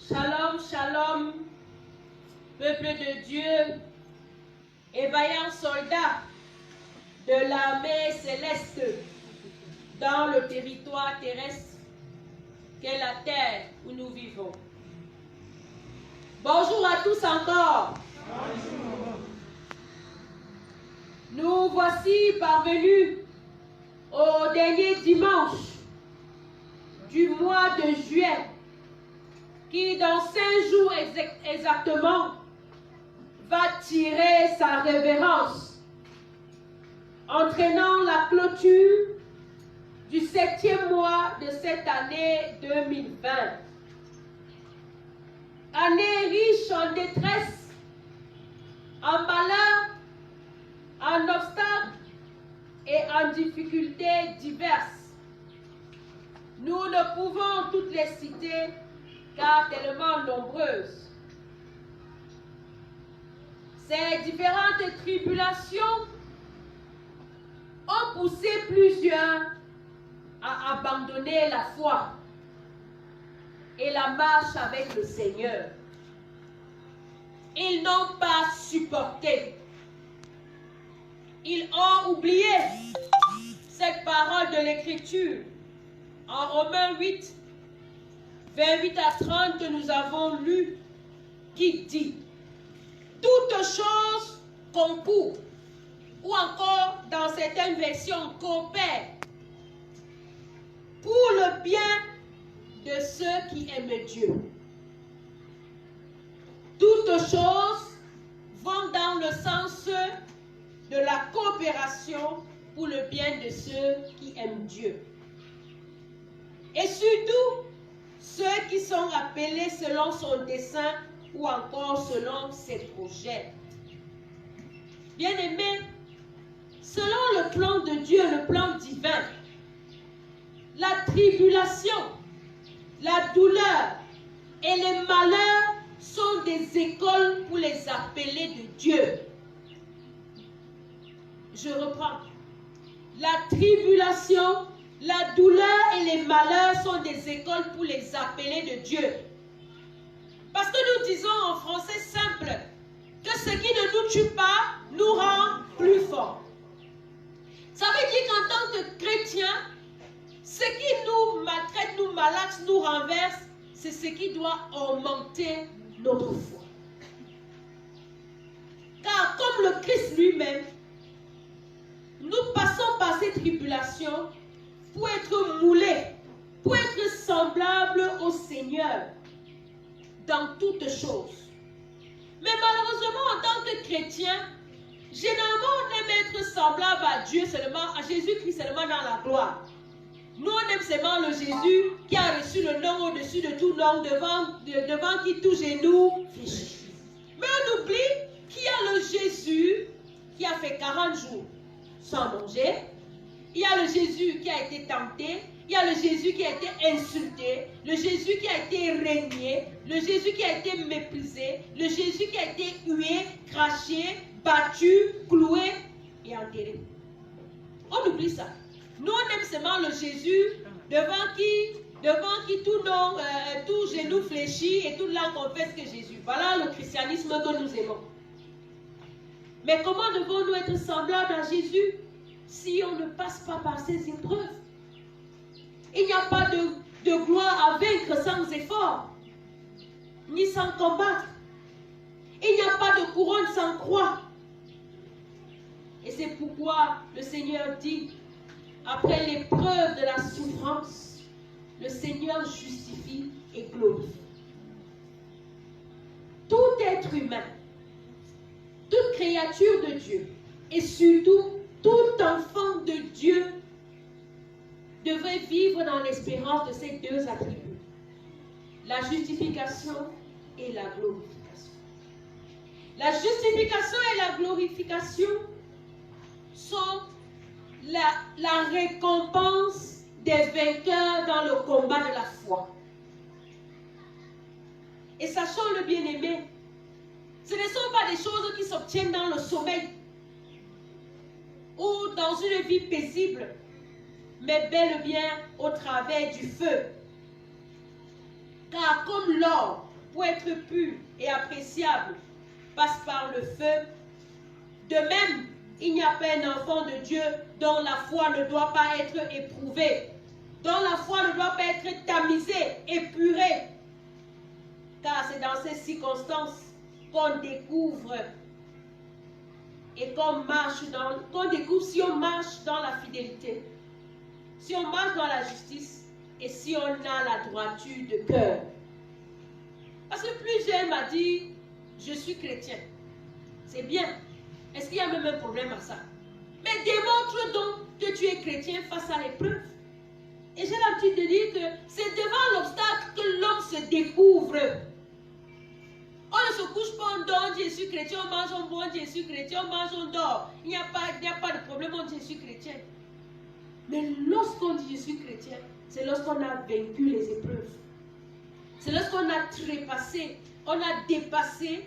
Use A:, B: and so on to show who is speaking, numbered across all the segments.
A: Shalom, shalom, peuple de Dieu et vaillants soldats de l'armée céleste dans le territoire terrestre qu'est la terre où nous vivons. Bonjour à tous encore. Bonjour. Nous voici parvenus au dernier dimanche du mois de juillet, qui dans 5 jours exactement va tirer sa révérence, entraînant la clôture du 7e mois de cette année 2020. Année riche en détresse, en malheur, en obstacles et en difficultés diverses. Nous ne pouvons toutes les citer car tellement nombreuses. Ces différentes tribulations ont poussé plusieurs à abandonner la foi et la marche avec le Seigneur. Ils n'ont pas supporté. Ils ont oublié cette parole de l'Écriture en Romains 8, 28 à 30 que nous avons lu, qui dit: toutes choses concourent, ou encore dans certaines versions coopèrent pour le bien de ceux qui aiment Dieu. Toutes choses vont dans le sens de la coopération pour le bien de ceux qui aiment Dieu. Et surtout, ceux qui sont appelés selon son dessein ou encore selon ses projets. Bien-aimés, selon le plan de Dieu, le plan divin, la tribulation, la douleur et les malheurs sont des écoles pour les appelés de Dieu. Je reprends. La tribulation, la douleur et les malheurs sont des écoles pour les appelés de Dieu. Parce que nous disons en français simple que ce qui ne nous tue pas nous rend plus forts. Ça veut dire qu'en tant que chrétiens, ce qui nous maltraite, nous malaxe, nous renverse, c'est ce qui doit augmenter notre foi. Car comme le Christ lui-même, nous passons par ces tribulations pour être moulés, pour être semblables au Seigneur dans toutes choses. Mais malheureusement, en tant que chrétien, généralement on aime être semblable à Dieu seulement, à Jésus-Christ seulement dans la gloire. Nous on aime seulement le Jésus qui a reçu le nom au-dessus de tout nom, devant qui tout genou fléchit. Mais on oublie qu'il y a le Jésus qui a fait 40 jours sans manger. Il y a le Jésus qui a été tenté, il y a le Jésus qui a été insulté, le Jésus qui a été régné, le Jésus qui a été méprisé, le Jésus qui a été hué, craché, battu, cloué et enterré. On oublie ça. Nous on aime seulement le Jésus devant qui tout genou fléchit et toute langue confesse que Jésus. Voilà le christianisme que nous aimons. Mais comment devons-nous être semblables à Jésus si on ne passe pas par ces épreuves? Il n'y a pas de gloire à vaincre sans effort, ni sans combattre. Il n'y a pas de couronne sans croix. Et c'est pourquoi le Seigneur dit, après l'épreuve de la souffrance, le Seigneur justifie et glorifie. Tout être humain, toute créature de Dieu, et surtout tout enfant de Dieu devrait vivre dans l'espérance de ces deux attributs, la justification et la glorification. La justification et la glorification sont la récompense des vainqueurs dans le combat de la foi. Et sachons-le, bien-aimé, ce ne sont pas des choses qui s'obtiennent dans le sommeil ou dans une vie paisible, mais bel et bien au travers du feu. Car comme l'or pour être pur et appréciable, passe par le feu. De même, il n'y a pas un enfant de Dieu dont la foi ne doit pas être éprouvée, dont la foi ne doit pas être tamisée, épurée. Car c'est dans ces circonstances qu'on découvre et qu'on découvre si on marche dans la fidélité, si on marche dans la justice et si on a la droiture de cœur. Parce que plusieurs m'ont dit, je suis chrétien. C'est bien. Est-ce qu'il y a même un problème à ça? Mais démontre donc que tu es chrétien face à l'épreuve. Et j'ai l'habitude de dire que c'est devant l'obstacle que l'homme se découvre. On ne se couche pas, on dort, on dit je suis chrétien, on mange, on boit, on dit je suis chrétien, on mange, on dort. Il n'y a pas de problème, on dit je suis chrétien. Mais lorsqu'on dit je suis chrétien, c'est lorsqu'on a vaincu les épreuves. C'est lorsqu'on a trépassé, on a dépassé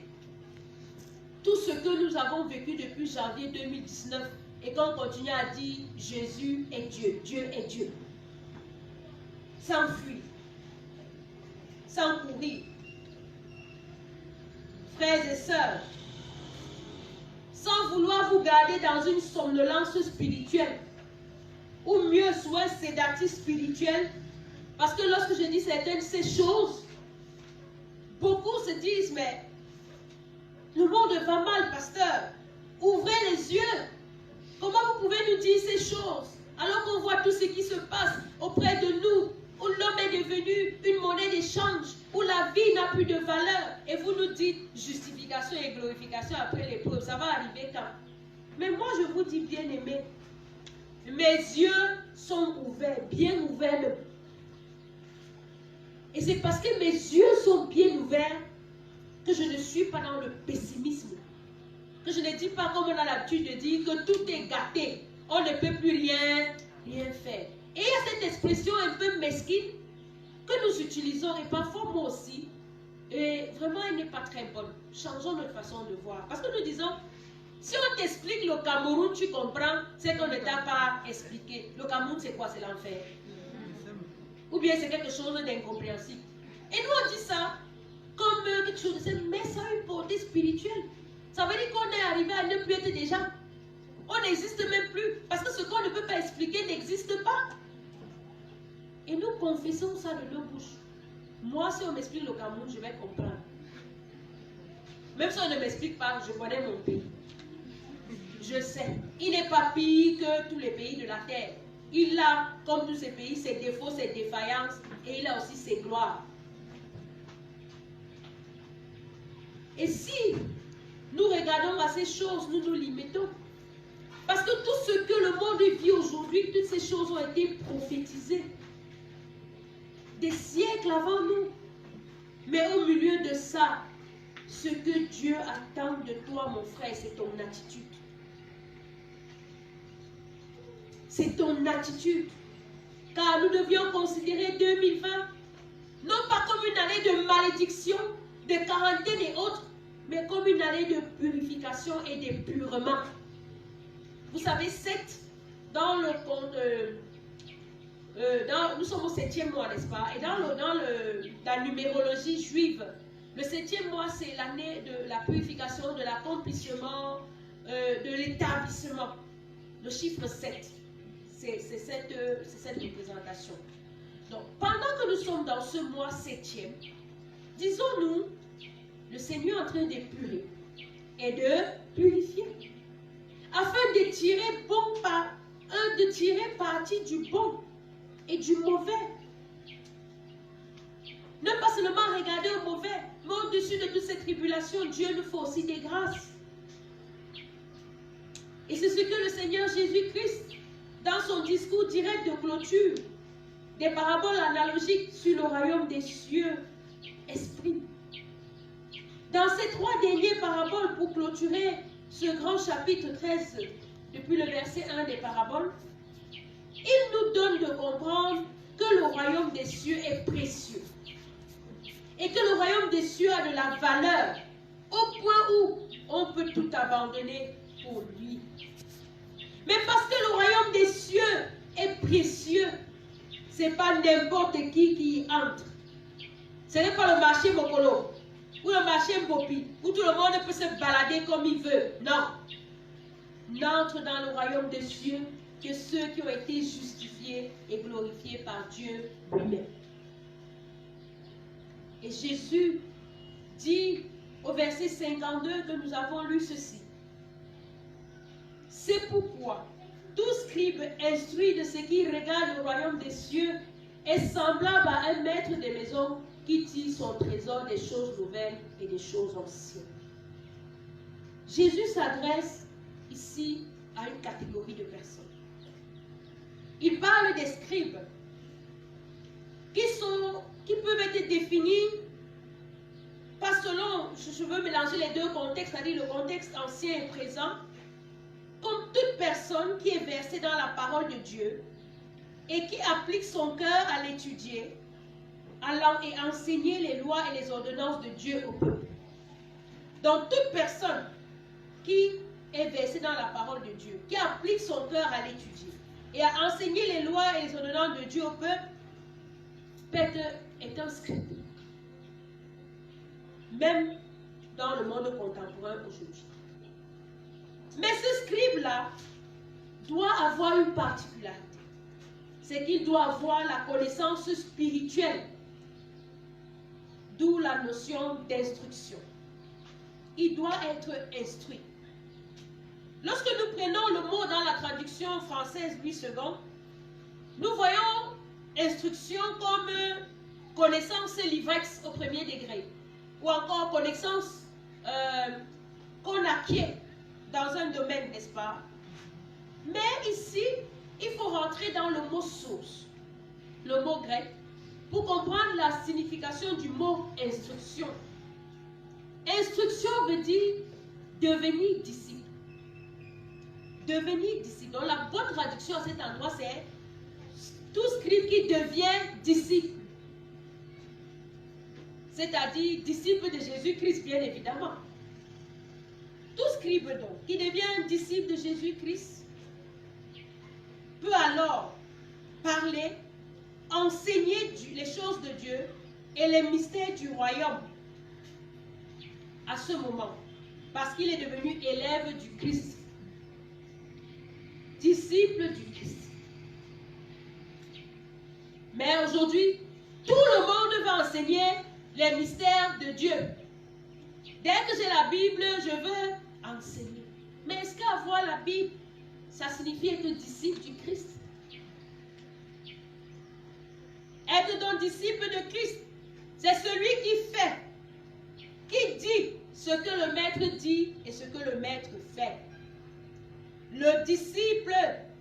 A: tout ce que nous avons vécu depuis janvier 2019 et qu'on continue à dire Jésus est Dieu, Dieu est Dieu. Sans fuir, sans courir. Frères et sœurs, sans vouloir vous garder dans une somnolence spirituelle, ou mieux soit un sédatif spirituel, parce que lorsque je dis certaines de ces choses, beaucoup se disent, mais le monde va mal, pasteur. Ouvrez les yeux. Comment vous pouvez nous dire ces choses alors qu'on voit tout ce qui se passe auprès de nous, où l'homme est devenu une monnaie d'échange, où la vie n'a plus de valeur, et vous nous dites justification et glorification après l'épreuve. Ça va arriver quand? Mais moi je vous dis, bien aimé, mes yeux sont ouverts, bien ouverts. Et c'est parce que mes yeux sont bien ouverts que je ne suis pas dans le pessimisme. Que je ne dis pas comme on a l'habitude de dire que tout est gâté. On ne peut plus rien faire. Et il y a cette expression un peu mesquine que nous utilisons, et parfois moi aussi, et vraiment elle n'est pas très bonne. Changeons notre façon de voir. Parce que nous disons, si on t'explique le Cameroun, tu comprends, c'est qu'on ne t'a pas expliqué. Le Cameroun, c'est quoi? C'est l'enfer. Ou bien c'est quelque chose d'incompréhensible. Et nous on dit ça comme quelque chose de simple, mais ça a une portée spirituelle. Ça veut dire qu'on est arrivé à ne plus être des gens. On n'existe même plus. Parce que ce qu'on ne peut pas expliquer n'existe pas. Et nous confessons ça de nos bouches. Moi, si on m'explique le Cameroun, je vais comprendre. Même si on ne m'explique pas, je connais mon pays. Je sais. Il n'est pas pire que tous les pays de la terre. Il a, comme tous ces pays, ses défauts, ses défaillances, et il a aussi ses gloires. Et si nous regardons à ces choses, nous nous limitons. Parce que tout ce que le monde vit aujourd'hui, toutes ces choses ont été prophétisées. Des siècles avant nous. Mais au milieu de ça, ce que Dieu attend de toi, mon frère, c'est ton attitude. C'est ton attitude. Car nous devions considérer 2020 non pas comme une année de malédiction, de quarantaine et autres, mais comme une année de purification et d'épurement. Vous savez, 7, dans le compte, nous sommes au 7e mois, n'est-ce pas? Et dans la numérologie juive, le 7e mois, c'est l'année de la purification, de l'accomplissement, de l'établissement. Le chiffre 7, c'est cette représentation. Donc, pendant que nous sommes dans ce mois 7e, disons-nous, le Seigneur est en train d'épurer et de purifier, afin de tirer parti du bon et du mauvais. Ne pas seulement regarder au mauvais, mais au-dessus de toutes ces tribulations, Dieu nous fait aussi des grâces. Et c'est ce que le Seigneur Jésus-Christ, dans son discours direct de clôture, des paraboles analogiques sur le royaume des cieux, exprime. Dans ces 3 dernières paraboles, pour clôturer ce grand chapitre 13, depuis le verset 1 des paraboles, il nous donne de comprendre que le royaume des cieux est précieux. Et que le royaume des cieux a de la valeur, au point où on peut tout abandonner pour lui. Mais parce que le royaume des cieux est précieux, ce n'est pas n'importe qui y entre. Ce n'est pas le marché Mokolo. ou le marché Mbopi, où tout le monde peut se balader comme il veut. Non. N'entre dans le royaume des cieux que ceux qui ont été justifiés et glorifiés par Dieu lui-même. Et Jésus dit au verset 52 que nous avons lu ceci. C'est pourquoi tout scribe instruit de ce qui regarde le royaume des cieux est semblable à un maître de maison qui tire son trésor des choses nouvelles et des choses anciennes. Jésus s'adresse ici à une catégorie de personnes. Il parle des scribes qui peuvent être définis pas selon, je veux mélanger les deux contextes, c'est-à-dire le contexte ancien et présent, comme toute personne qui est versée dans la parole de Dieu et qui applique son cœur à l'étudier, et enseigner les lois et les ordonnances de Dieu au peuple. Donc toute personne qui est versée dans la parole de Dieu, qui applique son cœur à l'étudier et à enseigner les lois et les ordonnances de Dieu au peuple, est un scribe. Même dans le monde contemporain aujourd'hui. Mais ce scribe-là doit avoir une particularité. C'est qu'il doit avoir la connaissance spirituelle. D'où la notion d'instruction. Il doit être instruit. Lorsque nous prenons le mot dans la traduction française Louis II, nous voyons instruction comme connaissance livrex au premier degré. Ou encore connaissance qu'on acquiert dans un domaine, n'est-ce pas? Mais ici, il faut rentrer dans le mot source, le mot grec, pour comprendre la signification du mot instruction. Instruction veut dire devenir disciple. Devenir disciple. Donc la bonne traduction à cet endroit, c'est tout scribe qui devient disciple. C'est-à-dire disciple de Jésus-Christ, bien évidemment. Tout scribe donc, qui devient disciple de Jésus-Christ, peut alors parler, enseigner les choses de Dieu et les mystères du royaume à ce moment, parce qu'il est devenu élève du Christ, disciple du Christ. Mais aujourd'hui, tout le monde va enseigner les mystères de Dieu. Dès que j'ai la Bible, je veux enseigner. Mais est-ce qu'avoir la Bible, ça signifie être disciple du Christ? Être donc disciple de Christ, c'est celui qui fait, qui dit ce que le maître dit et ce que le maître fait. Le disciple,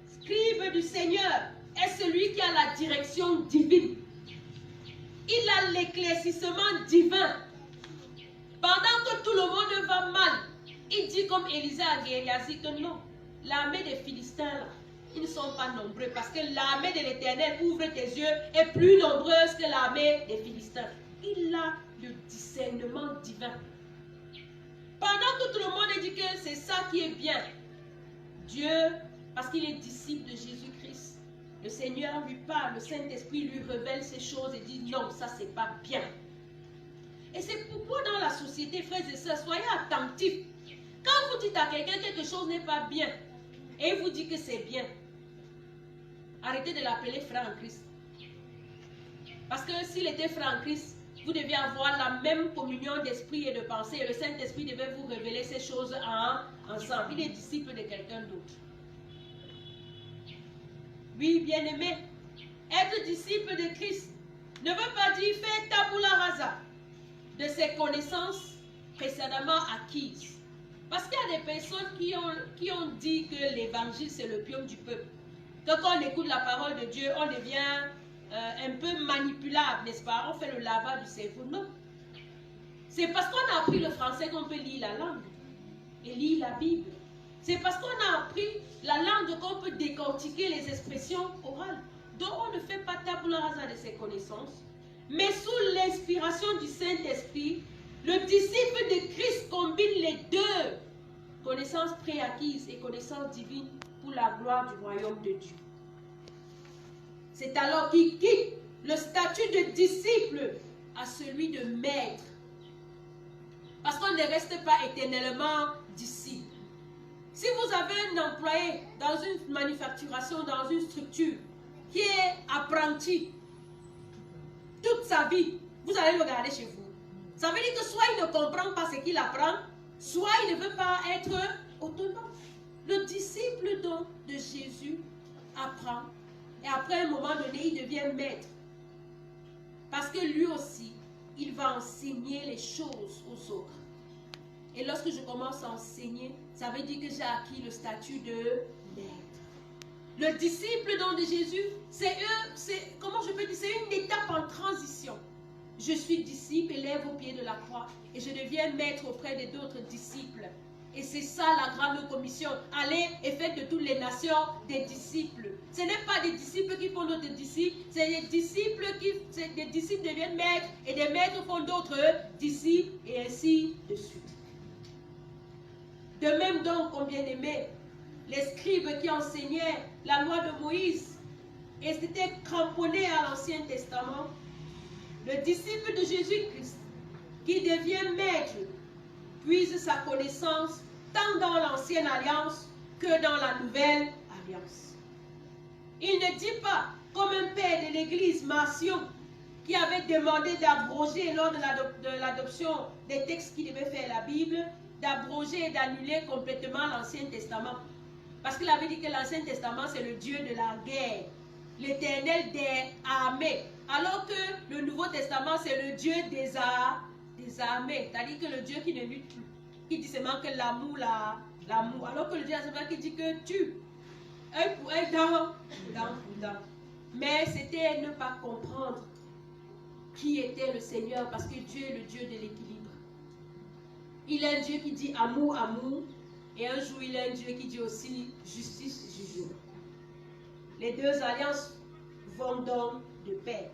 A: scribe du Seigneur, est celui qui a la direction divine. Il a l'éclaircissement divin. Pendant que tout le monde va mal, il dit comme Élisée à Géasi que non, l'armée des Philistins, là, ils ne sont pas nombreux parce que l'armée de l'Éternel, ouvre tes yeux, est plus nombreuse que l'armée des Philistins. Il a le discernement divin. Pendant que tout le monde dit que c'est ça qui est bien, Dieu, parce qu'il est disciple de Jésus-Christ, le Seigneur lui parle, le Saint-Esprit lui révèle ces choses et dit non, ça c'est pas bien. Et c'est pourquoi dans la société, frères et sœurs, soyez attentifs. Quand vous dites à quelqu'un que quelque chose n'est pas bien, et il vous dit que c'est bien, arrêtez de l'appeler frère en Christ. Parce que s'il était frère en Christ, vous deviez avoir la même communion d'esprit et de pensée, et le Saint-Esprit devait vous révéler ces choses ensemble. Il est disciple de quelqu'un d'autre. Oui, bien-aimé, être disciple de Christ ne veut pas dire faire tabula rasa de ses connaissances précédemment acquises. Parce qu'il y a des personnes qui ont dit que l'évangile c'est le pium du peuple. Que quand on écoute la parole de Dieu, on devient un peu manipulable, n'est-ce pas? On fait le lavage du cerveau. Non. C'est parce qu'on a appris le français qu'on peut lire la langue et lire la Bible. C'est parce qu'on a appris la langue qu'on peut décortiquer les expressions orales. Donc on ne fait pas tabula rasa de ses connaissances, mais sous l'inspiration du Saint-Esprit, le disciple de Christ combine les deux, connaissances préacquises et connaissances divines pour la gloire du royaume de Dieu. C'est alors qu'il quitte le statut de disciple à celui de maître. Parce qu'on ne reste pas éternellement disciple. Si vous avez un employé dans une manufacturation, dans une structure, qui est apprenti toute sa vie, vous allez le garder chez vous. Ça veut dire que soit il ne comprend pas ce qu'il apprend, soit il ne veut pas être autonome. Le disciple donc de Jésus apprend et après un moment donné, il devient maître. Parce que lui aussi, il va enseigner les choses aux autres. Et lorsque je commence à enseigner, ça veut dire que j'ai acquis le statut de maître. Le disciple donc de Jésus, comment je peux dire, c'est une étape en transition. Je suis disciple, élève au pied de la croix et je deviens maître auprès d'autres disciples. Et c'est ça la grande commission. Allez et faites de toutes les nations des disciples. Ce n'est pas des disciples qui font d'autres disciples, c'est des disciples des disciples deviennent maîtres et des maîtres font d'autres disciples et ainsi de suite. De même donc, comme bien aimé, les scribes qui enseignaient la loi de Moïse et s'étaient cramponnés à l'Ancien Testament, le disciple de Jésus-Christ qui devient maître puise sa connaissance tant dans l'Ancienne Alliance que dans la Nouvelle Alliance. Il ne dit pas, comme un père de l'Église, Marcion, qui avait demandé d'abroger lors de l'adoption des textes qui devaient faire la Bible, d'abroger et d'annuler complètement l'Ancien Testament. Parce qu'il avait dit que l'Ancien Testament, c'est le Dieu de la guerre, l'Éternel des armées. Alors que le Nouveau Testament, c'est le Dieu des armées. C'est-à-dire que le Dieu qui ne lutte plus, qui dit seulement que l'amour. Alors que le Dieu qui dit que tu, œil pour œil, dent pour dent. Mais c'était ne pas comprendre qui était le Seigneur, parce que Dieu est le Dieu de l'équilibre. Il est un Dieu qui dit amour, amour, et un jour il est un Dieu qui dit aussi justice, jugement. Les deux alliances vont donc de pair.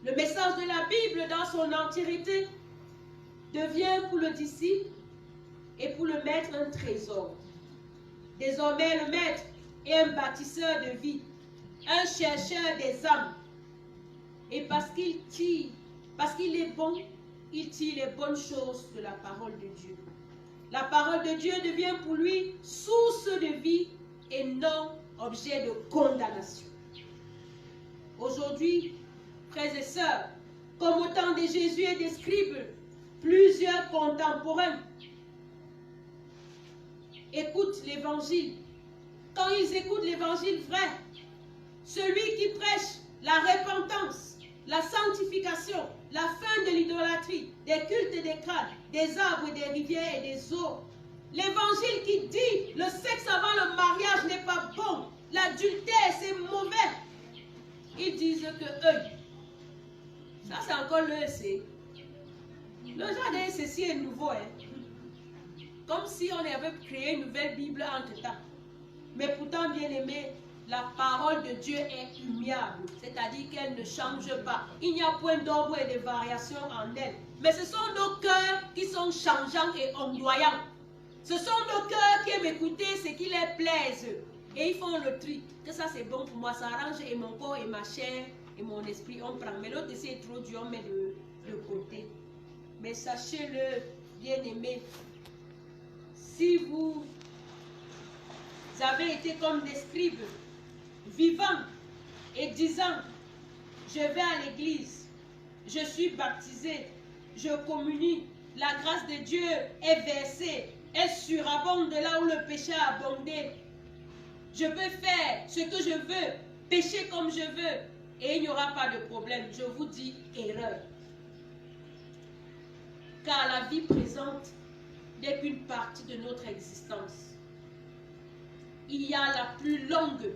A: Le message de la Bible dans son entièreté devient pour le disciple et pour le maître un trésor. Désormais, le maître est un bâtisseur de vie, un chercheur des âmes. Et parce qu'il est bon, il tire les bonnes choses de la parole de Dieu. La parole de Dieu devient pour lui source de vie et non objet de condamnation. Aujourd'hui, frères et sœurs, comme au temps de Jésus et des scribes, plusieurs contemporains écoutent l'évangile. Quand ils écoutent l'évangile vrai, celui qui prêche la repentance, la sanctification, la fin de l'idolâtrie, des cultes et des crânes, des arbres, des rivières et des eaux, l'évangile qui dit le sexe avant le mariage n'est pas bon, l'adultère c'est mauvais, ils disent que eux, ça c'est encore l'EC. Le genre de ceci est nouveau, hein? Comme si on avait créé une nouvelle Bible entre-temps. Mais pourtant, bien aimé, la parole de Dieu est immuable, c'est-à-dire qu'elle ne change pas. Il n'y a point d'ombre et de variation en elle. Mais ce sont nos cœurs qui sont changeants et ondoyants. Ce sont nos cœurs qui aiment écouter ce qui leur plaise. Et ils font le tri. Que ça c'est bon pour moi, ça arrange et mon corps et ma chair et mon esprit, on prend. Mais l'autre ici est trop dur, on met de côté. Mais sachez-le, bien-aimés, si vous avez été comme des scribes, vivants et disant, je vais à l'église, je suis baptisé, je communie, la grâce de Dieu est versée, elle surabonde là où le péché a abondé. Je peux faire ce que je veux, pécher comme je veux, et il n'y aura pas de problème. Je vous dis, erreur. Car la vie présente n'est qu'une partie de notre existence. Il y a la plus longue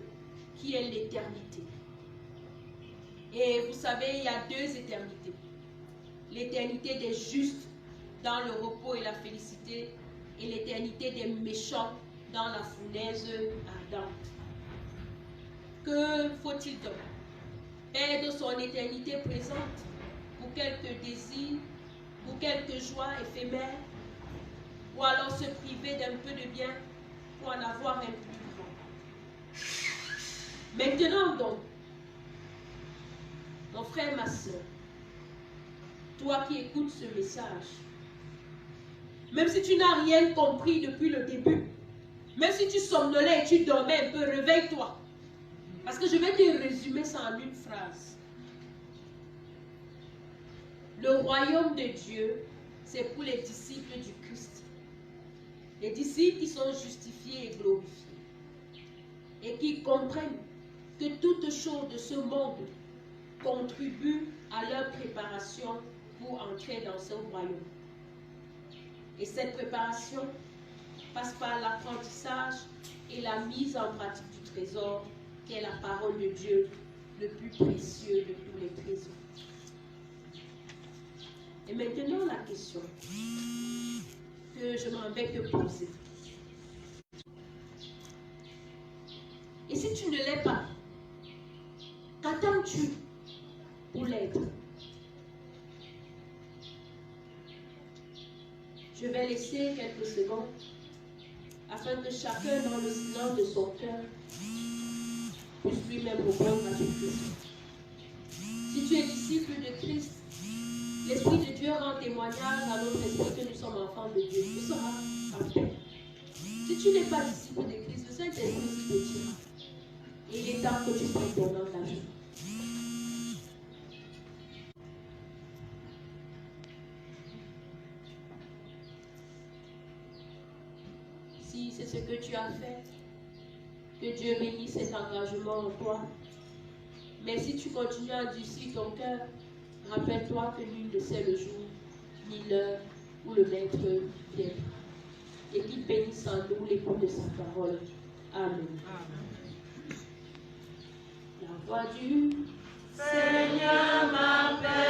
A: qui est l'éternité. Et vous savez, il y a deux éternités. L'éternité des justes dans le repos et la félicité, et l'éternité des méchants dans la fournaise ardente. Que faut-il donc? Perdre son éternité présente pour quelques désirs, pour quelques joies éphémères, ou alors se priver d'un peu de bien pour en avoir un plus grand. Maintenant donc, mon frère, ma soeur, toi qui écoutes ce message, même si tu n'as rien compris depuis le début, même si tu somnolais et tu dormais un peu, réveille-toi. Parce que je vais te résumer ça en une phrase. Le royaume de Dieu, c'est pour les disciples du Christ. Les disciples qui sont justifiés et glorifiés. Et qui comprennent que toute chose de ce monde contribue à leur préparation pour entrer dans ce royaume. Et cette préparation passe par l'apprentissage et la mise en pratique du trésor qui est la parole de Dieu, le plus précieux de tous les trésors. Et maintenant la question que je m'en vais te poser. Et si tu ne l'es pas, qu'attends-tu pour l'être? Je vais laisser quelques secondes afin que chacun dans le silence de son cœur puisse lui-même répondre à cette question. Si tu es disciple de Christ, l'Esprit de Dieu rend témoignage à notre esprit que nous sommes enfants de Dieu. Tu seras en paix. Si tu n'es pas disciple de Christ, le Saint-Esprit aussi te dira. Et il est temps que tu prennes ton engagement. Si c'est ce que tu as fait, que Dieu bénisse cet engagement en toi. Mais si tu continues à endurcir ton cœur, rappelle-toi que nul ne sait le jour, ni l'heure où le Maître viendra. Et qu'il bénisse en nous l'écoute de sa parole. Amen. La voix du Seigneur m'appelle.